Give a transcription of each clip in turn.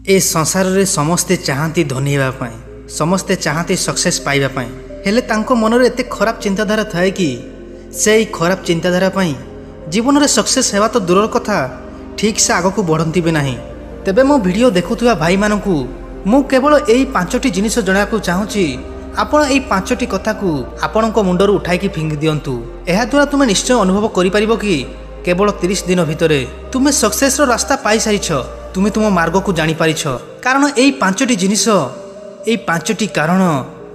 ए संसार रे समस्ते चाहती धनी होगापाई, समस्ते चाहती सक्सेस पाइबापाई, हेले तांको मनरे एते खराब चिंताधारा थाए कि से खराब चिंताधारा पाई जीवन रे सक्सेस हेबा तो दूरर कथा ठीक से आग को बढ़ती भी नहीं। तेबे मो वीडियो देखुवा भाई मानकू मु केवल यही 5टी जिनिस जणाकू चाहूँगी। आपण यही 5टी कथा को आपण मुंडर उठाई फिंगी दिंतु। यह द्वारा तुम्हें निश्चय अनुभव कर कि केवल 30 दिन भितर तुम्हें सक्सेस रास्ता पाई सारिछ, तुम्हें तुम मार्ग को जानी पारिछ। कारण यही 5टी जिनिस, यही 5टी कारण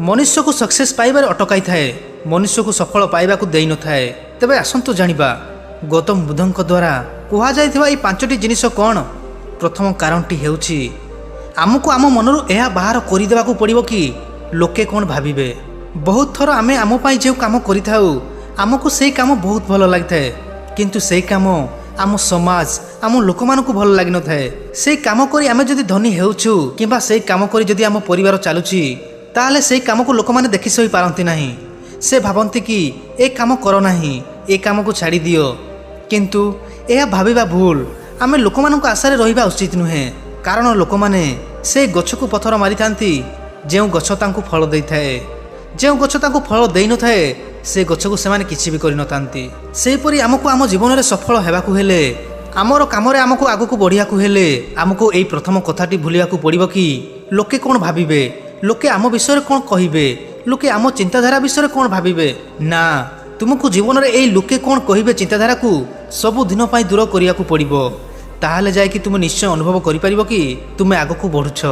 मनुष्य को सक्सेस पाइबार अटकाई थाए, मनुष्य को सफल पाइबा को देई न थाए। तेबे आसंतु जानिबा गौतम बुद्धଙ୍କ द्वारा कहा जाइथिबा यही 5टी जिनिस कौन। प्रथम कारणटी हेउछि आमको आम मनरू यह बाहर करदेवाक पड़ो कि लोके कौन भाविबे। बहुत थर आमे आम पाई जो काम करिथाउ आमको से काम बहुत भल लगिथाए, किंतु से काम आम समाज आम लोक मानकु भल लागि न थाए। से काम करी आमे जदि धनी हेउछु किबा से काम करी जदि आम परिवार चालुछि ताले से काम को लोक माने देखि सही पारंती नाही। से भाबंती कि ए काम करो नाही, ए काम को छाड़ी दियो, किंतु यह भाविबा भूल। आमे लोक मानक आशारे रहिबा उचित नुहे। कारण लोक माने से गछ को पथर मारी थांती जेउ गछ तांकु फल देई थाए, जेउ गछ तांकु फल देई न थाए से गछ को सेमाने किछि भी करि न थांती। सेपरि आमको आम जीवन रे सफल हेबाकू हेले, आमर काम रे आमको आगको बढ़ियाकू हेले आमको एई प्रथम कथाटी भूलियाकू पड़िबो कि लोके कोन भाबिबे, लोके आम विषय कौन कहिबे, लोके आम चिंताधारा विषय कौन भाविबे। ना, तुमको जीवन रे एई लोके कौन कहिबे चिंताधारा को सबु दिन पई दूर करिया को पड़िबो। ताहले जाय कि तुम निश्चय अनुभव करि परिबो कि तुमे आगको बढ़ुछ।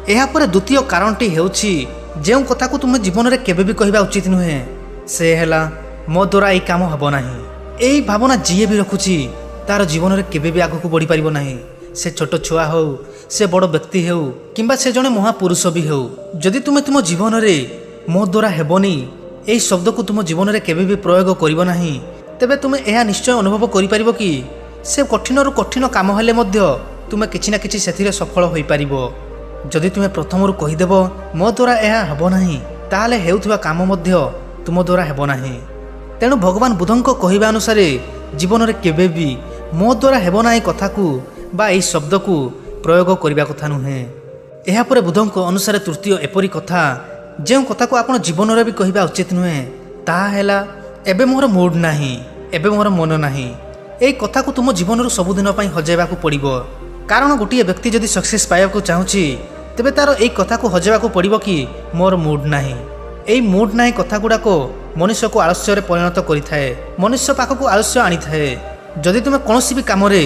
एहा पर द्वितीय कारणटी हेउछि जेउ कथा को तुम जीवन रे केबे भी कहिबा उचित नुहे, से हेला मो द्वारा एई काम हबो नाही। एई भावना जिए भी रखुछि तार जीवन रे केबे भी आगको बढ़ी परिबो नाही। से छोट छुआ हो, से बड़ व्यक्ति हो, किंबा से जने महापुरुष भी हो, जदि तुमे तुम जीवन रे मो द्वारा हेबनी एई शब्द को तुम जीवन रे केबे भी प्रयोग करिबो नाही, तेबे तुमे एहा निश्चय अनुभव करि परिबो कि से कठिन रु कठिन काम हेले मध्य तुमे किछि ना किछि सेथिरे सफल होई परिबो। जदि तुमे प्रथमरु कहिदेबो मो द्वारा एहा हबो नाही, ताहाले हेउथिबा काम मध्य तुम द्वारा हेबो नाही। तेणु भगवान बुद्धଙ୍କ कहिबा अनुसार जीवन रे केबे भी मो द्वारा हेबो नाही कथा को बा एई शब्द को प्रयोग करिबा कथा नुहे। एहा परे बुद्धଙ୍କ अनुसार तृतीय एपरि कथा जेउ कथा को आपण जीवन रे भी कहिबा उचित नुहे, ताहा हेला एबे मोर मूड नाही, एबे मोर मन नाही। एई कथा को तुम जीवन रो सबुदिन पई हजेबा को पड़िबो। कारण गोटिए व्यक्ति जदि सक्सेस पाइबा को चाहूछि तेबे तार एई कथा को हजेबा को पड़िबो कि मोर मूड नाही। एई मूड नाही कथा गुडा को मनुष्य को आलस्य रे परिणत करिथाए, मनुष्य पाख को आलस्य आनी थाए। जदि तुम कोनोसी भी काम रे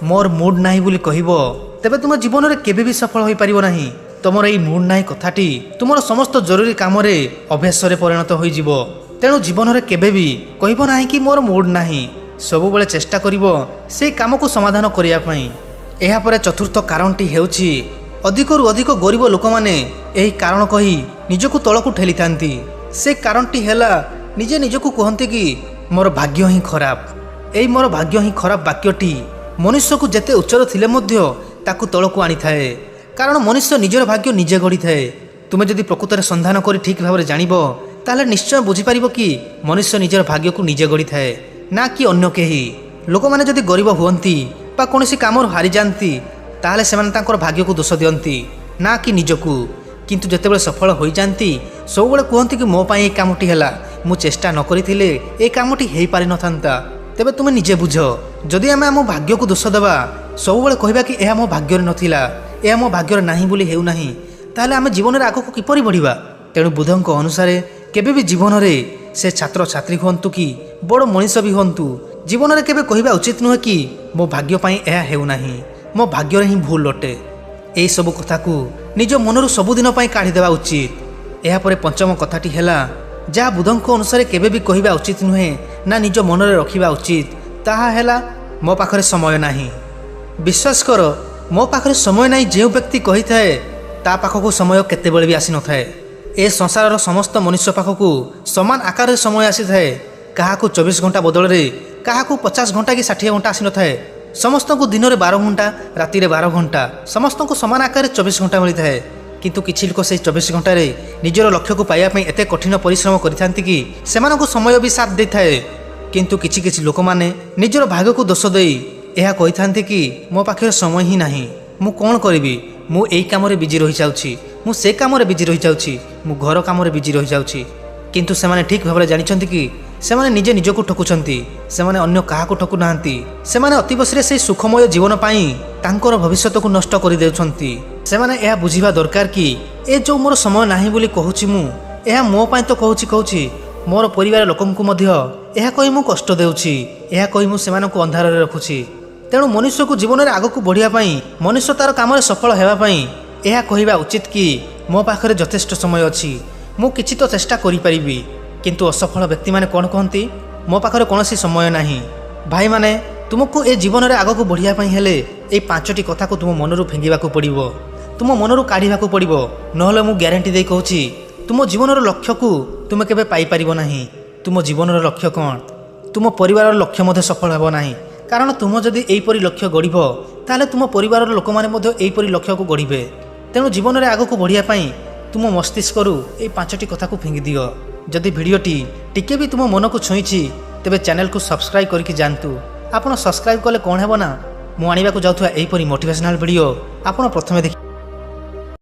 मोर मूड नाही बोली कहिबो तेबे तुम जीवन रे केबे भी सफल होई परिबो नाही। तुमर एई मूड नाही कथाटी तुमर समस्त जरूरी काम रे अभ्यास रे परिणत होई जिवो। तेणु जीवन रे केबे भी कहिबो नाही कि मोर मूड नाही, सबु बेले चेष्टा करिवो से काम को समाधान करिया पई। एहा परे चतुर्थ कारणटी हेउछि अधिकरु अधिक गरीब लोक माने एही कारण कही निजको तळकु ठेली थांती। से कारणटी हेला निजे निजको कहंती कि मोर भाग्य ही खराब। एही मोर भाग्य ही खराब वाक्यटी मनुष्य को जेते उच्चर थिले मध्य ताकु तळकु आनी थाए। कारण मनुष्य निजर भाग्य निजे गढ़ी थाए। तुमे जदि प्रकृତରେ संधान करी ठीक भाव जानिबो ताले निश्चय बुझी पारिबो कि मनुष्य निजर भाग्य को निजे गढ़ी थाए, ना कि अन्य केही। लोक माने जदि गरीब हुअंती बा कोनोसी काम हारि जानती ताले सेमाने तांकर भाग्य को दोष दियंती, ना कि निजकू। किंतु जेतेबेले सफल होई जानती सब बेले कहंती कि मो पई ए कामटी हैला, मु चेष्टा न करिथिले ए कामटी हेई पारि नथांता। तेबे तुमे निजे बुझ, जदि आमे आम भाग्य को दोष देबा सब बेले कहबा कि एहा मो भाग्य रे नथिला, एहा मो भाग्य रे नाही बोली हेउ नाही, ताले आमे जीवन रे आगको किपरि बढ़िबा। तेणु बुद्धଙ୍କ अनुसार केबे भी जीवन रे से छात्र छात्री हुंतु कि बड़ मनीष भी हुंतु जीवन रे केबे कहिबा उचित नुहे कि मो भाग्य पई एहा हेउ नाही, मो भाग्य रे ही भूल लटे। एई सब कथा को निज मनरु सबुदिन पई काढी देबा उचित। एहा परे पंचम कथाटी हेला जा बुद्धଙ୍କ अनुसार केबे भी कहिबा उचित नुहे ना निज मन रे रखिबा उचित, ताहा हेला मो पाखरे समय नाही। विश्वास कर मो पाखरे समय नाही जे व्यक्ति कहि थाए ता पाखको समय केतेबेले भी आसी न थाए। ए संसार समस्त मनुष्य पाखको समान आकार रे समय आसी थाए। काहाको 24 घंटा बदल रे काहाको 50 घंटा कि 60 घंटा आसी न थाए। समस्त को दिन रे 12 घंटा, राति रे 12 घंटा, समस्त को समान आकार रे 24 घंटा मिली थाए। किंतु किछि लोक से 24 घंटा रे निजर लक्ष्य को पाइबा पई एते कठिन परिश्रम करिथांती कि सेमानको समय भी साथ देई थाए। किंतु किछि किछि लोक माने निजर भाग्य को दोष देई एहा कहिथांती कि मो पाखरे समय ही नाही, मु कोन करिबी, ମୁଁ ଏଇ କାମରେ ବିଜି ରହିଯାଉଛି, ମୁଁ ସେ କାମରେ ବିଜି ରହିଯାଉଛି, ମୁଁ ଘର କାମରେ ବିଜି ରହିଯାଉଛି। କିନ୍ତୁ ସେମାନେ ଠିକ୍ ଭାବରେ ଜାଣିଛନ୍ତି କି ସେମାନେ ନିଜେ ନିଜକୁ ଠକୁଛନ୍ତି, ସେମାନେ ଅନ୍ୟ କାହାକୁ ଠକୁ ନାହାନ୍ତି। ସେମାନେ ଅତିବଶୀରେ ସେହି ସୁଖମୟ ଜୀବନ ପାଇଁ ତାଙ୍କର ଭବିଷ୍ୟତକୁ ନଷ୍ଟ କରିଦେଉଛନ୍ତି। ସେମାନେ ଏହା ବୁଝିବା ଦରକାର କି ଏ ଯେଉଁ ମୋର ସମୟ ନାହିଁ ବୋଲି କହୁଛି ମୁଁ, ଏହା ମୋ ପାଇଁ ତ କହୁଛି ମୋର ପରିବାର ଲୋକଙ୍କୁ ମଧ୍ୟ ଏହା କହି ମୁଁ କଷ୍ଟ ଦେଉଛି, ଏହା କହି ମୁଁ ସେମାନଙ୍କୁ ଅନ୍ଧାରରେ ରଖୁଛି। ତେଣୁ ମନୁଷ୍ୟକୁ ଜୀବନରେ ଆଗକୁ ବଢ଼ିବା ପାଇଁ, ମନୁଷ୍ୟ ତା'ର କାମରେ ସଫଳ ହେବା ପାଇଁ ଏହା କହିବା ଉଚିତ କି ମୋ ପାଖରେ ଯଥେଷ୍ଟ ସମୟ ଅଛି, ମୁଁ କିଛି ତ ଚେଷ୍ଟା କରିପାରିବି। କିନ୍ତୁ ଅସଫଳ ବ୍ୟକ୍ତିମାନେ କ'ଣ କହନ୍ତି? ମୋ ପାଖରେ କୌଣସି ସମୟ ନାହିଁ। ଭାଇମାନେ, ତୁମକୁ ଏ ଜୀବନରେ ଆଗକୁ ବଢ଼ିବା ପାଇଁ ହେଲେ ଏଇ 5ଟି କଥାକୁ ତୁମ ମନରୁ ଫିଙ୍ଗିବାକୁ ପଡ଼ିବ, ତୁମ ମନରୁ କାଢ଼ିବାକୁ ପଡ଼ିବ। ନହେଲେ ମୁଁ ଗ୍ୟାରେଣ୍ଟି ଦେଇ କହୁଛି ତୁମ ଜୀବନର ଲକ୍ଷ୍ୟକୁ ତୁମେ କେବେ ପାଇପାରିବ ନାହିଁ। ତୁମ ଜୀବନର ଲକ୍ଷ୍ୟ କ'ଣ? ତୁମ ପରିବାରର ଲକ୍ଷ୍ୟ ମଧ୍ୟ ସଫଳ ହେବ ନାହିଁ। କାରଣ ତୁମ ଯଦି ଏହିପରି ଲକ୍ଷ୍ୟ ଗଢ଼ିବ ତାହେଲେ ତୁମ ପରିବାରର ଲୋକମାନେ ମଧ୍ୟ ଏହିପରି ଲକ୍ଷ୍ୟକୁ ଗଢ଼ିବେ। ତେଣୁ ଜୀବନରେ ଆଗକୁ ବଢ଼ିବା ପାଇଁ ତୁମ ମସ୍ତିଷ୍କରୁ ଏଇ 5ଟି କଥାକୁ ଫିଙ୍ଗି ଦିଅ। ଯଦି ଭିଡ଼ିଓଟି ଟିକେ ବି ତୁମ ମନକୁ ଛୁଇଁଛି ତେବେ ଚ୍ୟାନେଲକୁ ସବସ୍କ୍ରାଇବ୍ କରିକି ଯାଆନ୍ତୁ। ଆପଣ ସବସ୍କ୍ରାଇବ୍ କଲେ କ'ଣ ହେବ ନା, ମୁଁ ଆଣିବାକୁ ଯାଉଥିବା ଏହିପରି ମୋଟିଭେସନାଲ୍ ଭିଡ଼ିଓ ଆପଣ ପ୍ରଥମେ ଦେଖି